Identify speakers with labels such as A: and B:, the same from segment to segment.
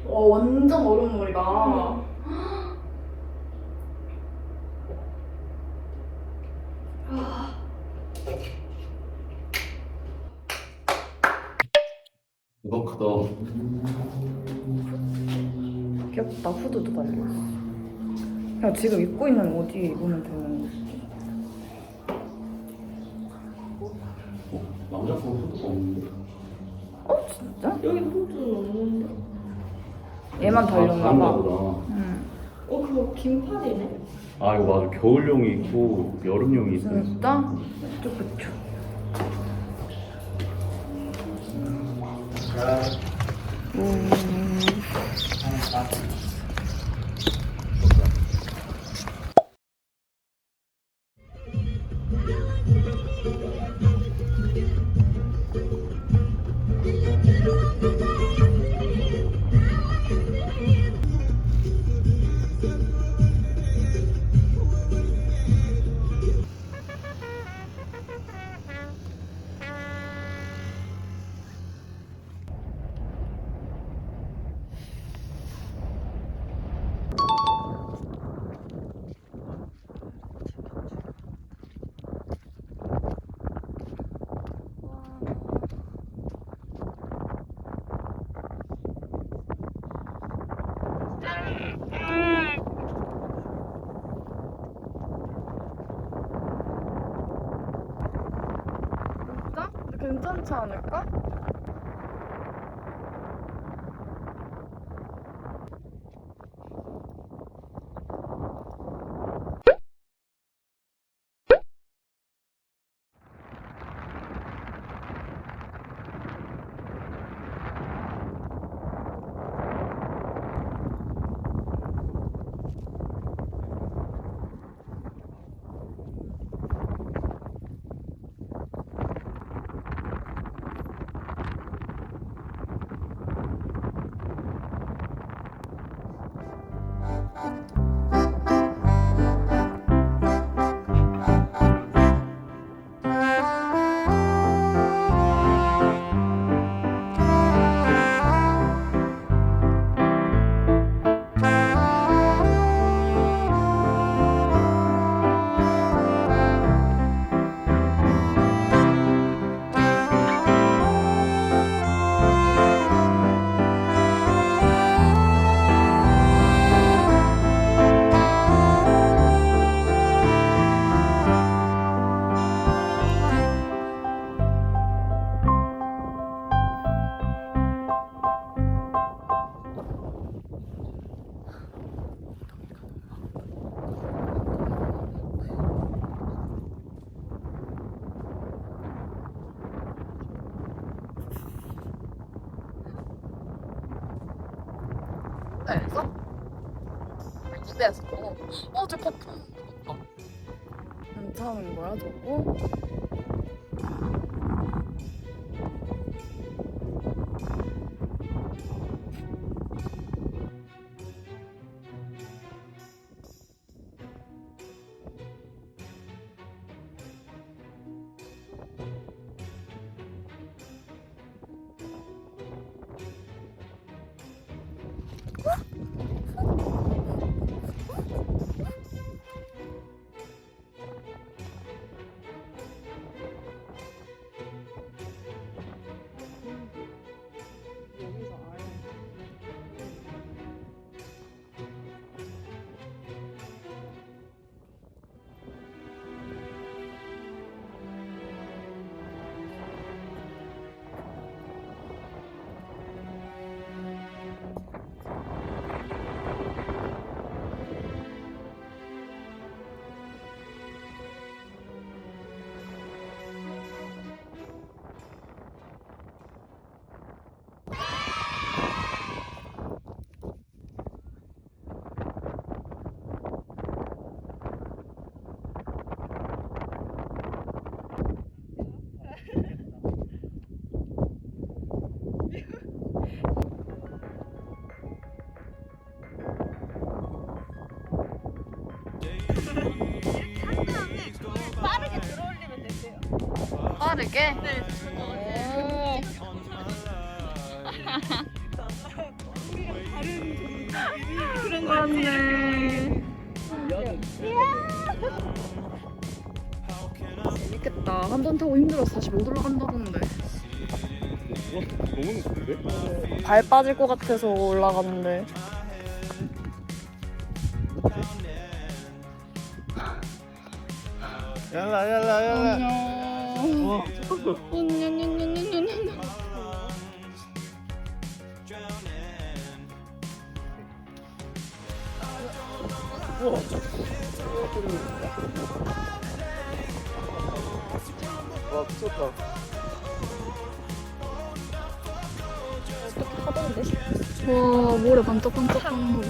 A: 와 완전 얼음물이다.
B: 이거 크다.
A: 귀엽다. 후드도 달려있어. 그냥 지금 입고 있는 옷 입으면 되는
B: 남자 거 후드가 없는데?
A: 진짜?
C: 여기 후드는 없는데.
A: 얘만 달렸나 봐.
B: 보다.
C: 그거 긴팔이네?
B: 아 이거 맞아. 겨울용이 있고 여름용이 있어.
A: 진짜? 그쵸. 진짜? 근데 괜찮지 않을까? 무대에서? 무대에서? 저 거품. 괜찮은 거야 저거?
C: 빠르게 들어올리면 되세요.
A: 빠르게?
C: 네, 그런 거
A: 맞네. 재밌겠다. 한 번 타고 힘들어서 다시 못 올라간다던데.
B: 너무 높은데?
A: 발 빠질 것 같아서 올라갔는데.
B: 얄라 얄라 얄라.
A: 안녕. 안녕.
B: 와 미쳤다.
A: 와, 모래 반짝반짝하는 거.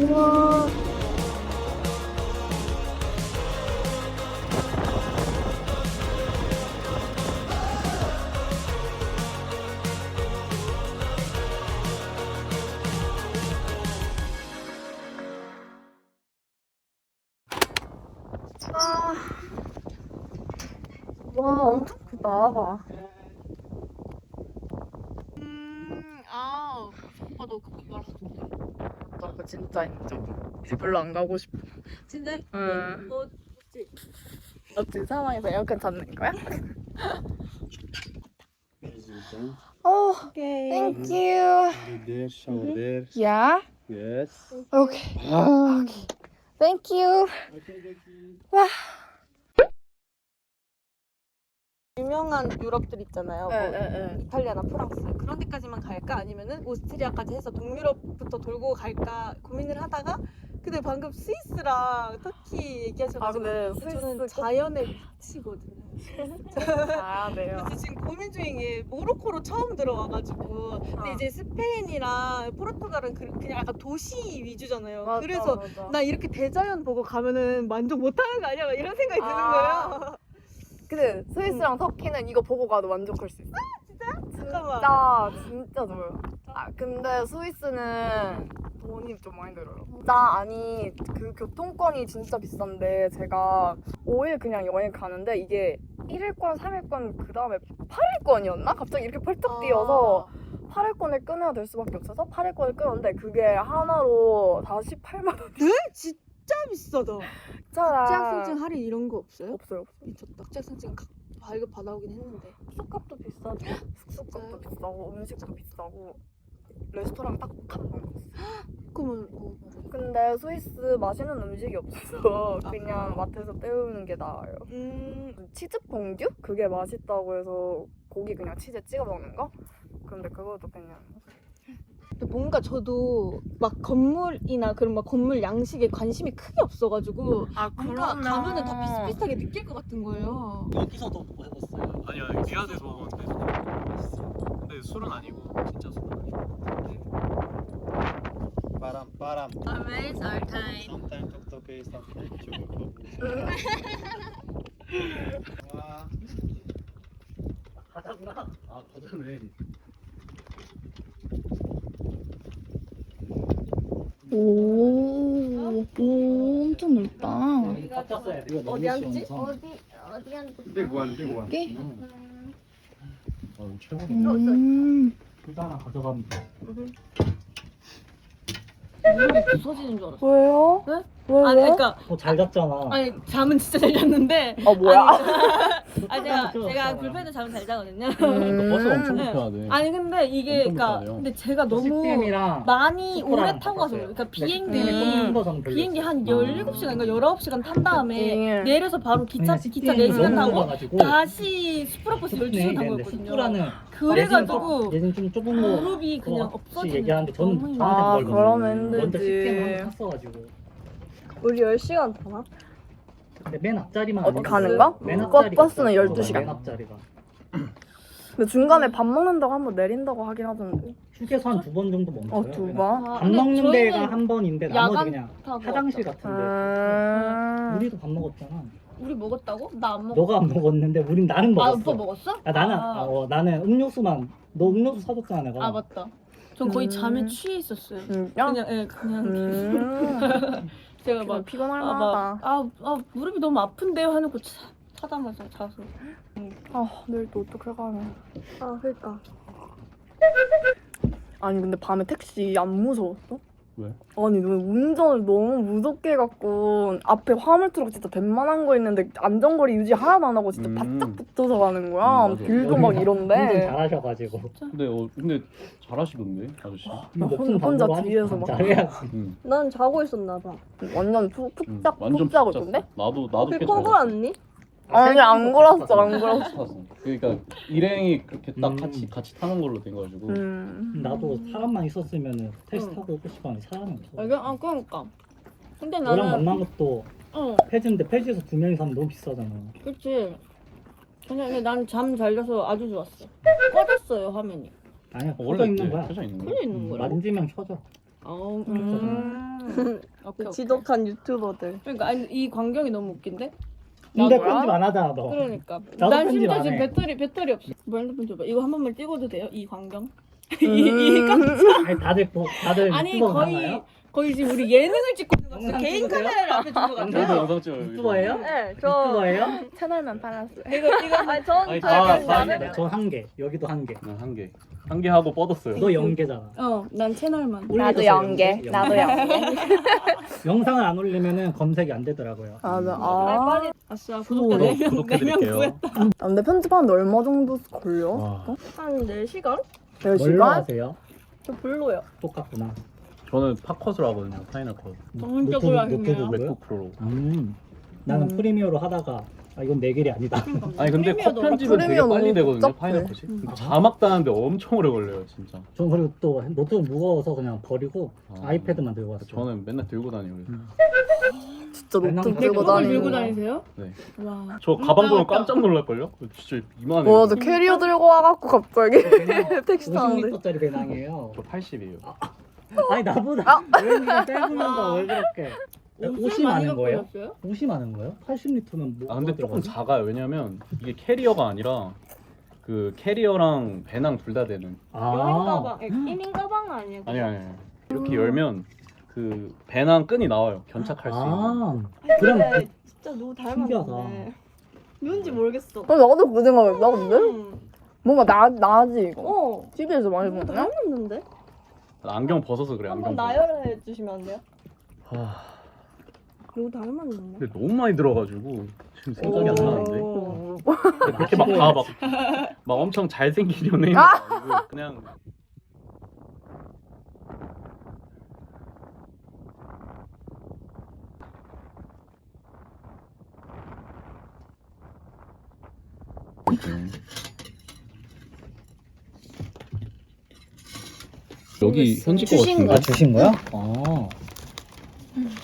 A: 우와. 와, 엄청 크다.
C: 오빠 너 그거 말았었는데.
A: 나 그거 진짜 인정. 이제 별로 안 가고 싶어.
C: 진짜?
A: 응.
C: 뭐지?
A: 어떤 상황에서 에어컨 잡는 거야?
C: 오케이.
A: Thank you.
B: There, shower there.
A: Yeah.
B: Yes.
A: Okay.
B: 아.
A: Thank you. 와.
C: 유명한 유럽들 있잖아요. 뭐
A: 네.
C: 이탈리아나 프랑스 그런 데까지만 갈까 아니면은 오스트리아까지 해서 동유럽부터 돌고 갈까 고민을 하다가 근데 방금 스위스랑 터키 얘기하셔가지고 저는 자연에 미치거든요.
A: 아, 네요.
C: 그래서 지금 고민 중인 게 모로코로 처음 들어와가지고 근데 이제 스페인이랑 포르투갈은 그냥 약간 도시 위주잖아요.
A: 맞아,
C: 그래서
A: 맞아.
C: 나 이렇게 대자연 보고 가면은 만족 못하는 거 아니야? 막 이런 생각이 드는 거예요.
A: 근데 스위스랑 터키는 이거 보고 가도 만족할 수 있어.
C: 잠깐만.
A: 진짜 좋아요. 아, 근데 스위스는 돈이 좀 많이 들어요. 아니, 그 교통권이 진짜 비싼데 제가 5일 그냥 여행 가는데 이게 1일권, 3일권, 그 다음에 8일권이었나? 갑자기 이렇게 펄쩍 뛰어서 8일권을 끊어야 될 수밖에 없어서 8일권을 끊었는데 그게 하나로 다 18만 원.
C: 진짜 비싸다. 학생증 할인 이런 거 없어요?
A: 없어요.
C: 미쳤다. 학생증 발급 받아오긴 했는데.
A: 숙소값도 비싸고 숙소값도 비싸고 음식도 비싸고 레스토랑 딱 한 번 갔어.
C: 그러면 뭐
A: 근데 스위스 맛있는 음식이 없어서 그냥 마트에서 때우는 게 나아요. 치즈 퐁듀? 그게 맛있다고 해서 고기 그냥 치즈에 찍어 먹는 거? 근데 그것도 그냥
C: 근데 뭔가 저도 막 건물이나 그런 막 건물 양식에 관심이 크게 없어가지고 뭔가 가면은 다 비슷비슷하게 느낄 것 같은 거예요.
D: 여기서도 뭐 해봤어요?
E: 아니요, 귀하대에서 먹었는데 근데 술은 아니고 진짜 술은 아니고.
D: 바람.
C: Always our time.
D: Sometimes 똑똑해, sometimes 조금. 와.
B: 가자구나. 아 가자네.
A: 오. 오, 엄청 넓다.
C: 어디 앉지?
F: 어디 앉을까?
A: 여기?
D: 둘 다 하나 가져가면 돼.
C: 물이 부서지는 줄 알았어.
A: 왜요?
C: 네?
A: 왜요?
C: 아니 그러니까
D: 잘 잤잖아.
C: 아니 잠은 진짜 잘 잤는데.
A: 뭐야?
C: 아니 제가 불펜에 잠을 잘 자거든요.
B: 버스 엄청
C: 네.
B: 불편하대.
C: 아니 근데 이게
B: 엄청
C: 그러니까
B: 불편해요.
C: 근데 제가 너무
D: CPM이랑
C: 많이 오래
D: 속도랑
C: 타고 가서
D: 바꿨어요.
C: 그러니까
A: 음.
C: 비행기 한 17시간인가 19시간 탄 다음에
A: 그치.
C: 내려서 바로 기차 4시간 타고 다시 슈퍼버스 12시간 타고 있거든요.
D: 슈프라는
C: 그래가지고
D: 얘는 좀 좁은 거
C: 무릎이 그냥
D: 같이
C: 없어지는
D: 얘기하는데 저는
C: 너무
D: 저한테
A: 아,
D: 그걸
A: 그러면
D: 먼저
A: 힘들지.
D: CPM 한번 탔어가지고
C: 우리 10시간 타나?
D: 근데 맨 앞자리만
A: 어디
D: 안
A: 가는
D: 있어요.
A: 거?
D: 맨
A: 버-
D: 앞자리가
A: 버스는
D: 있어요.
A: 12시간.
D: 맨 앞자리가
A: 근데 중간에 밥 먹는다고 한번 내린다고 하긴 하던데.
D: 휴게소 한 2번 정도 멈춰요.
A: 2번?
D: 밥 먹는 데가 한 번인데 나머지
C: 야간
D: 그냥
C: 타고
D: 화장실
C: 왔다.
D: 같은데 우리도 밥 먹었잖아.
C: 우리 먹었다고? 나 안 먹었어.
D: 너가 안 먹었는데 우린 나는
C: 아
D: 먹었어.
C: 오빠 먹었어?
D: 나는 음료수만 너 음료수 사줬잖아 내가.
C: 아 맞다. 전 거의
A: 음.
C: 잠에 취해 있었어요.
A: 진짜?
C: 그냥 제가 막
A: 피곤할 만하다.
C: 무릎이 너무 아픈데요 해놓고 차다마자 자서.
A: 내일 또 어떻게 가냐.
C: 그러니까.
A: 아니 근데 밤에 택시 안 무서웠어?
B: 왜?
A: 아니 너 운전을 너무 무섭게 해갖고 앞에 화물트럭 진짜 웬만한 거 있는데 안전거리 유지 하나도 안 하고 진짜 바짝 붙어서 가는 거야.
B: 맞아.
A: 길도 막
D: 운전
A: 이런데.
D: 잘하셔가지고.
B: 근데 잘하시던데 아저씨.
A: 혼자 뒤에서 막.
D: 잘해야지.
B: 응.
C: 난 자고 있었나 봐.
A: 완전 푹짝
B: 완전
A: 푹 자고
B: 푹
A: 있던데?
B: 잤어. 나도 꽤 잘 잤어.
C: 왔니?
A: 아니 안 걸었어 안 걸었어.
B: 탔어. 그러니까 일행이 그렇게 딱
D: 음.
B: 같이 타는 걸로 된 거가지고.
D: 나도 사람만 있었으면은 택시 타고 오고 싶었는데 사람이 없어.
C: 그러니까. 근데
D: 너랑 만난 것도 폐지인데 폐지에서 2명이서 하면 너무 비싸잖아.
C: 그치. 근데 난 잠 잘 자서 아주 좋았어. 꺼졌어요 화면이.
D: 아니야
B: 원래
D: 켜져 있는 거야.
B: 켜져 있는 거야.
C: 켜져 있는 거야.
D: 만지면 켜져.
C: 오케이.
F: 지독한 유튜버들.
C: 그러니까 아니 이 광경이 너무 웃긴데?
D: 근데
A: 뭐야?
D: 편집 안 하잖아 너.
C: 그러니까.
D: 나도
C: 난
D: 편집
C: 심지어
D: 안
C: 지금
D: 해.
C: 배터리 없어. 뭐 핸드폰 줘봐. 이거 한 번만 찍어도 돼요? 이 광경?
D: 아니 다들
C: 아니
D: 유튜버 가나요?
C: 거의 지금 우리 예능을 찍고 있는 것 같아.
D: 영상
C: 개인
D: 찍으세요?
C: 카메라를 앞에 둔 것
B: 나도
C: 같아요.
B: 영상 찍어요.
D: 유튜버예요?
F: 네,
D: 유튜버예요?
A: 채널만 팔았어요.
C: 이거
F: 아니 전
B: 아니,
F: 약간
B: 다
F: 나는
D: 저 한 개. 여기도 한 개.
B: 한 개 하고 뻗었어요.
D: 너 0개잖아.
C: 난 채널만.
A: 나도 연계. 나도 연계.
D: 영상을 안 올리면은 검색이 안 되더라고요.
A: 맞아.
C: 빨리. 아싸 구독자 4명
B: 구독해드릴게요.
C: 구했다.
A: 근데 편집하는데 얼마 정도 걸려?
B: 와.
F: 한 4시간?
D: 뭘로
A: 4시간?
D: 하세요?
F: 저 별로요.
D: 똑같구나.
B: 저는 팝컷으로 하거든요. 파이널 컷.
C: 전문적으로 하시네요.
D: 노트북 뭐요?
B: 맥북 프로.
D: 나는 프리미어로 하다가 이건 내 길이 아니다.
B: 아니 근데 컷 편집은 되게
A: 프리미어
B: 빨리
A: 너무
B: 되거든요.
A: 복잡해.
B: 파이널 컷이. 근데 자막 따는데 엄청 오래 걸려요, 진짜.
D: 전 그리고 또 노트북 무거워서 그냥 버리고 아이패드만 들고 왔어요.
B: 저는 맨날 들고 다녀요.
A: 진짜 노트
D: 맨날
A: 들고
C: 맥북을
A: 다니는
C: 들고
A: 거.
C: 다니세요?
B: 네.
C: 와.
B: 저 가방 보면
C: 맞다.
B: 깜짝 놀랄걸요? 진짜 이만해요.
A: 맞아 캐리어 들고 와갖고 갑자기 택시 타는데.
D: 50m짜리 배낭이에요.
B: 저 80이에요.
D: 아니 나보다 왜 이렇게 짧으면서 왜 그렇게 옷이 많은 거예요?
C: 갖고
D: 옷이 많은 거예요? 80리터면 뭐?
B: 아 근데
D: 뭐가
B: 조금
D: 들어가지?
B: 작아요. 왜냐면 이게 캐리어가 아니라 그 캐리어랑 배낭 둘 다 되는.
F: 여행
D: 아,
F: 가방, 이민 가방 아니에요?
B: 아니. 이렇게 열면 그 배낭 끈이 나와요. 견착할 수 있는.
D: 아, 그럼
F: 근데 진짜 누구
D: 신기하다.
F: 닮았는데 누군지 모르겠어.
A: 나도 그 생각했다 근데?
F: 음.
A: 뭔가 나지 이거. TV에서 많이
F: 누구
A: 보나?
F: 닮았는데?
B: 안경 벗어서 그래.
F: 한번
B: 안경 벗어.
F: 나열을 해주시면 안 돼요?
B: 아,
F: 누구 닮았는데?
B: 근데 너무 많이 들어가지고 지금 생각이 안 나는데.
F: 오.
B: 그렇게 막 다 막 엄청 잘생긴 연예인 아니고 그냥 여기 현지 거
A: 주신
B: 같은데?
D: 주신 거야? 아,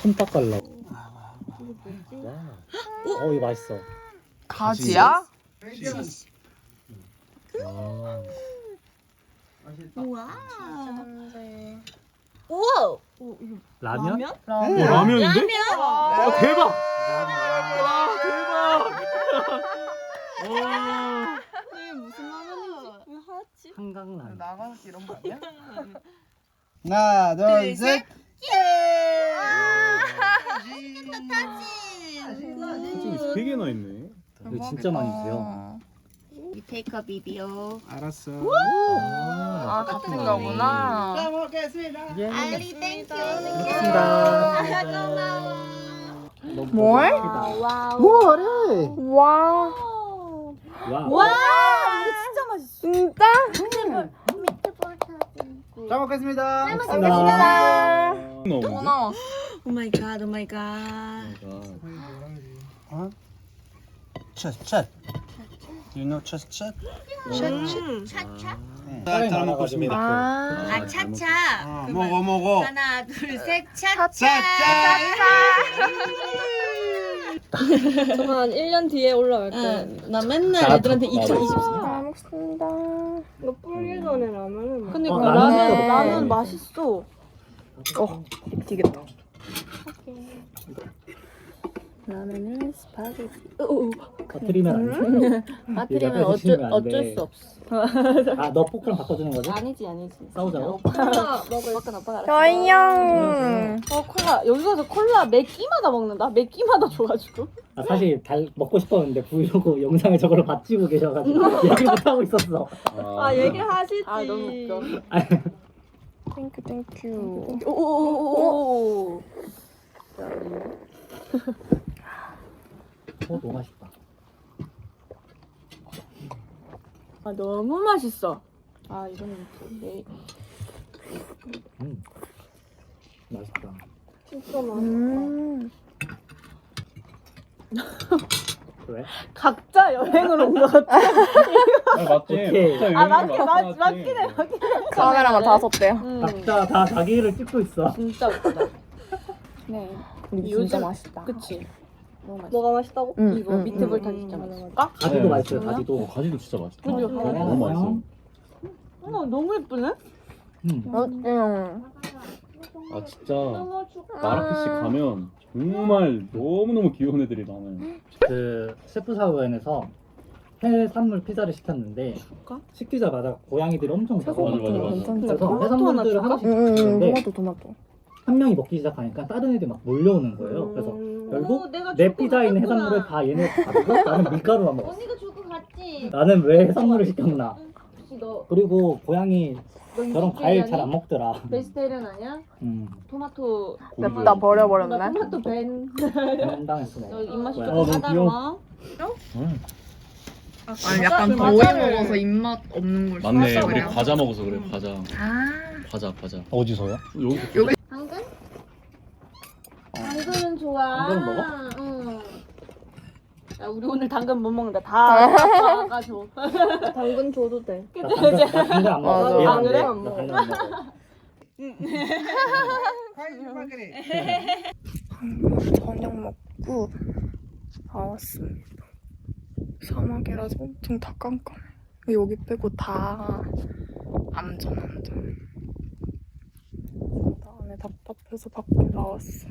D: 손 닦으려고. 이거 맛있어.
A: 가지야?
F: 우와.
C: 우와.
D: 라면?
B: 라면인데? 아, 대박!
F: 이게 무슨 라면인지? 왜 하얗지?
D: 한강라면.
A: 나가서 이런 거 아니야?
G: 하나, 둘, 셋.
B: 사진이 3개나 있네.
D: 이거 진짜 많이 주세요.
F: You take a video.
G: 알았어.
A: 아 같은 거구나.
G: 잘 먹겠습니다.
F: 알리 땡큐.
A: 뭘?
G: 뭐래?
A: 와.
D: 와.
C: 이거 진짜 맛있어.
A: 진짜?
G: 잘 먹겠습니다.
A: 알겠습니다.
B: 너무
A: 또 나와.
F: 오 마이 갓, 오 마이 갓.
G: 어? 챗. You know 챗?
F: 차차.
G: 잘 먹고 있습니다.
F: 아, 차차.
G: 먹어.
F: 하나, 둘, 셋, 차차.
C: 저는 한 1년 뒤에 올라갈 거야.
F: 응, 나 맨날
D: 나도,
F: 애들한테
D: 나도.
F: 2024.
A: 잘 먹습니다.
C: 이거 불기 전에 라면을
F: 그니까
D: 라면.
C: 라면 맛있어.
A: 미치겠다.
C: 라면은 스파게티.
D: 터트리면 안 돼.
C: 빠뜨리면
D: 이거 빼주시면 안
C: 어쩔
D: 돼.
C: 수 없어.
D: 아, 너 포크랑 바꿔주는 거지?
C: 아니지.
D: 싸우자고?
C: 오빠가
A: 저희 형.
C: 콜라 여기 가서 콜라 매 끼마다 먹는다. 매 끼마다 줘가지고.
D: 아, 사실 먹고 싶었는데 브이로그 영상을 저걸로 받치고 계셔가지고 얘기 못하고 있었어.
C: 얘기를 하시지. 아 너무 웃겨.
A: 땡큐.
C: 오오오오.
D: 너무 맛있다.
C: 아 너무 맛있어. 아 이거는 네.
D: 맛있다.
C: 진짜 맛있어.
D: 왜?
C: 각자 여행을 온 것 같아.
B: 맞지?
D: 오케이.
B: 진짜
C: 아
B: 여행을
C: 맞긴 해.
A: 카메라만 5대요.
D: 각자 다 자기를 찍고 있어.
C: 진짜 웃기다. 네.
A: 근데
C: 요즘-
A: 진짜 맛있다.
C: 그치. 너무 맛있어.
F: 뭐가 맛있다고?
A: 응,
C: 이거
A: 응,
C: 밑에
A: 응.
C: 불닭 진짜 맛있어.
D: 가지도 맛있어요. 가지도.
B: 가지도 진짜 맛있다.
C: 그죠?
B: 너무 맛있어.
C: 어머 너무 예쁘네.
B: 아 진짜 마라케시 가면 정말 너무너무 귀여운 애들이 많아요.
D: 그 셰프 사회에서 해산물 피자를 시켰는데 시키자마자 고양이들이 엄청
B: 맞아,
D: 먹어.
B: 맞아, 맞아.
A: 괜찮다.
D: 그래서 해산물들을 하나씩 시켰는데
A: 토마토.
D: 한 명이 먹기 시작하니까 다른 애들이 막 몰려오는 거예요. 그래서 결국
C: 내가
D: 내
C: 조금
D: 피자에 있는
C: 먹었구나.
D: 해산물을 다 얘네 가지고 나는 밀가루만 먹었어.
F: 언니가 주고 갔지.
D: 나는 왜 해산물을 시켰나?
F: 혹시 너
D: 그리고 고양이 저런 과일 잘 안
F: 이집트리안이?
D: 먹더라.
F: 베지테리언 아니야? 토마토.
A: 냅다 버려버렸네.
F: 나 토마토 벤.
D: 당했어.
F: 너 입맛이
D: 뭐야?
F: 조금
B: 너무
F: 까다로워.
A: 아니 약간 더 오래 먹어서 입맛 없는 걸
B: 맞네.
A: 좋아해서
B: 우리
A: 그래요.
B: 과자 먹어서 그래. 과자.
A: 아.
B: 과자.
D: 어디서요?
B: 여기
F: 당근? 당근은 좋아.
D: 당근 먹어?
F: 응.
C: 야, 우리 오늘 당근 못 먹는다. 다 가져.
F: 당근 줘도 돼.
D: 나 당근 안 먹어.
A: 맞아.
D: 미안한데.
C: 그래?
D: 나 당근 안 먹어.
A: 저녁 먹고 나왔습니다. 사막이라서 엄청 다 깜깜해. 여기 빼고 다 안전. 나 안에 답답해서 밖에 나왔어.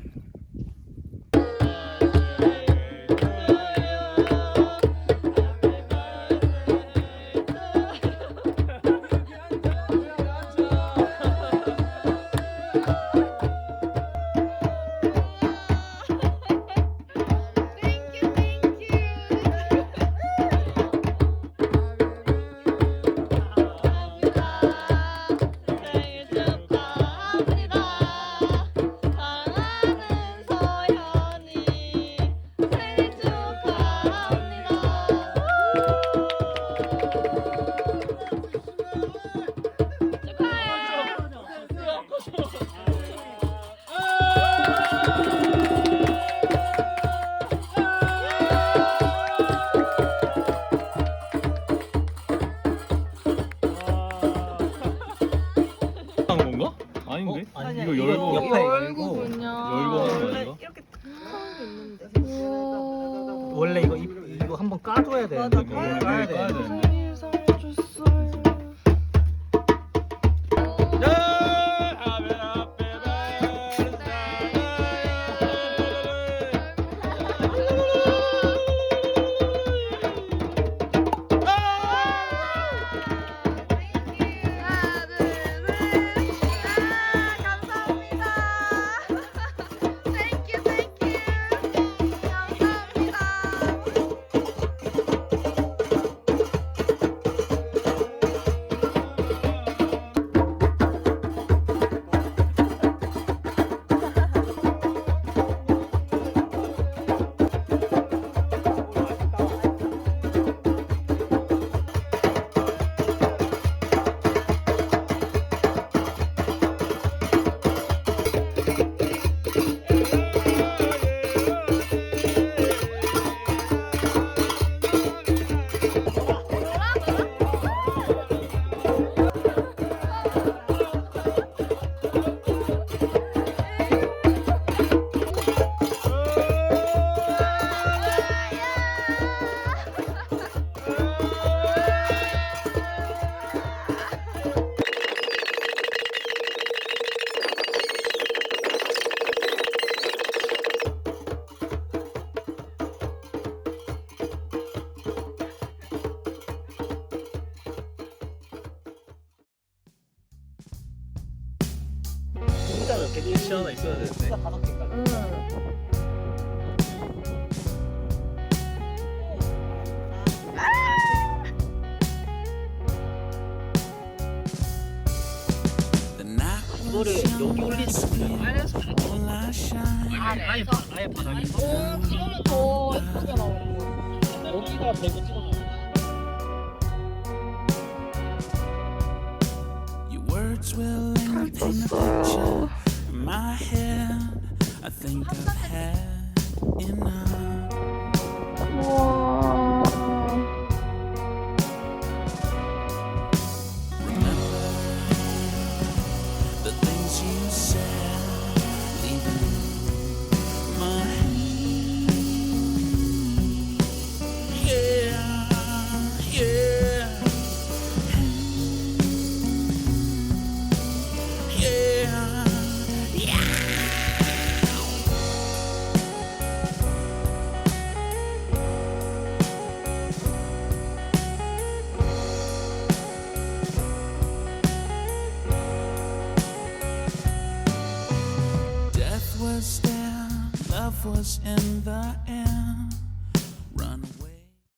B: 하는 건가? 아닌데?
D: 아니야.
B: 이거 열고
D: 옆에 열고
B: 열고 하는 거 아닌가?
C: 이렇게 탁 있는데.
D: 원래 이거 한번 까줘야 되는데.
C: 맞아,
D: 이거
B: 까야
D: 까야
B: 돼.
D: 되는데.
E: 캐치 하나 있어야 되는데.
D: 이거를 여기 올리는 거예요? 아예 바닥에.
A: 이거는 더 예쁘게 나오는 거.
D: 여기가 대고 찍어.
H: Your words will paint a picture in my head. I think I've had enough. Remember the things you said, leaving my hand. Yeah, yeah. Yeah, yeah. Death was there, love was in the air.